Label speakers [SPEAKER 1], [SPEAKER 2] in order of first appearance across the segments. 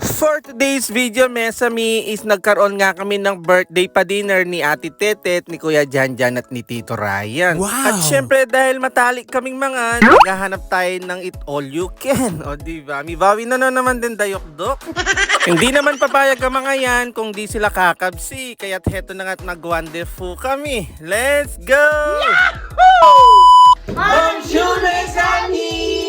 [SPEAKER 1] For today's video, Mesami, is nagkaroon nga kami ng birthday pa dinner ni Ate Tetet, ni Kuya Janjan at ni Tito Ryan.
[SPEAKER 2] Wow!
[SPEAKER 1] At syempre dahil matalik kaming mga, naghahanap tayo ng it all you can. O diba? Mibawi na naman din dayok-dok. Hindi naman papayag ang mga yan kung di sila kakabsi. Kaya't heto na nga't mag-wonderful kami. Let's go! Bonjour, Mesami!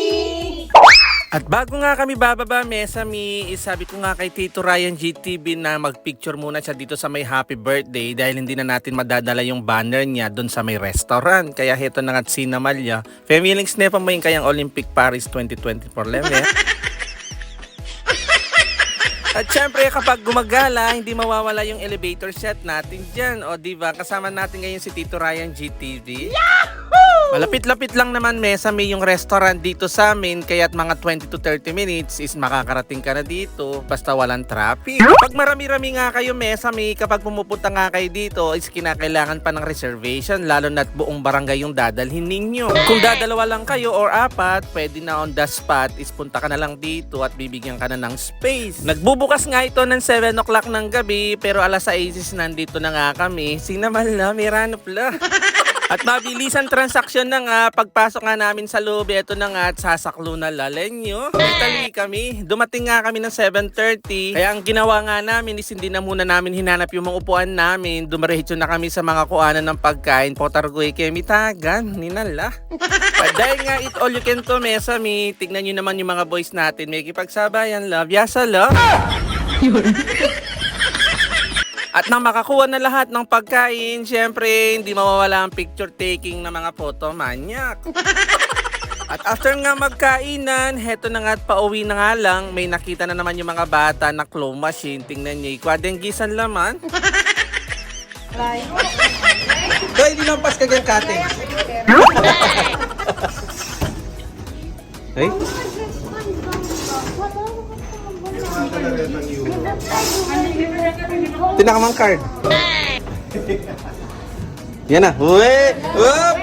[SPEAKER 1] At bago nga kami bababa, Mesami, sabi ko nga kay Tito Ryan GTV na magpicture muna siya dito sa may happy birthday dahil hindi na natin madadala yung banner niya doon sa may restaurant. Kaya heto na nga't sinamalya. Feeling snepa mo yung kayang Olympic Paris 2024 level. At syempre kapag gumagala, hindi mawawala yung elevator shot natin dyan. O diba, kasama natin ngayon si Tito Ryan GTV. Yahoo! Malapit-lapit lang naman, Mesami, yung restaurant dito sa amin. Kaya't mga 20 to 30 minutes is makakarating ka na dito basta walang traffic. Kapag marami-rami nga kayo, Mesami, kapag pumupunta nga kayo dito is kinakailangan pa ng reservation, lalo na't buong barangay yung dadalhin ninyo. Kung dadalawa lang kayo or apat, pwede na on the spot is punta ka na lang dito at bibigyan ka na ng space. Bukas nga ito ng 7 o'clock ng gabi pero alas 6 nandito na nga kami. Sinamal na, miranop la. At mabilisan transaksyon na nga, pagpasok nga namin sa loob, ito na nga at sasaklo na lalenyo. Itali kami, dumating nga kami ng 7:30. Kaya ang ginawa nga namin is hindi na muna namin hinanap yung mga upuan namin. Dumiretso na kami sa mga kuanan ng pagkain. Potargoy kemitagan, ninala. At dahil nga it all you can to, Mesami, tignan nyo naman yung mga boys natin. May kipagsabayan, love. Yasa, love. At nang makakuha na lahat ng pagkain, syempre, hindi mawawala ang picture taking ng mga photo maniac. At after nga magkainan, heto na nga at pauwi na nga lang, may nakita na naman yung mga bata na claw machine. Tingnan nyo, ikwadenggisan laman.
[SPEAKER 2] Doy, di lampas ka ganyan kate.
[SPEAKER 1] Hey? Tinakamang card. Yan na. Uwe! Up!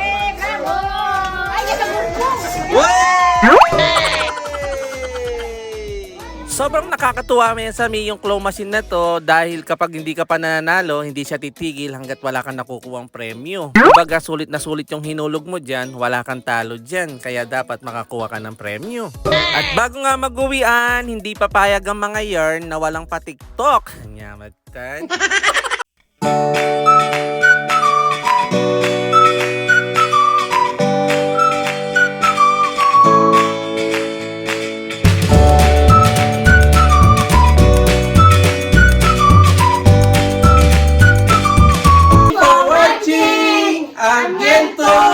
[SPEAKER 1] Sobrang nakakatuwa, Mesami, yung claw machine na to dahil kapag hindi ka pa nananalo, hindi siya titigil hanggat wala kang nakukuhang premyo. Kumbaga, sulit na sulit yung hinulog mo dyan, wala kang talo dyan, kaya dapat makakuha ka ng premyo. At bago nga mag-uwian, hindi papayag ang mga yarn na walang pa-TikTok. Nyamad ka.
[SPEAKER 2] Again to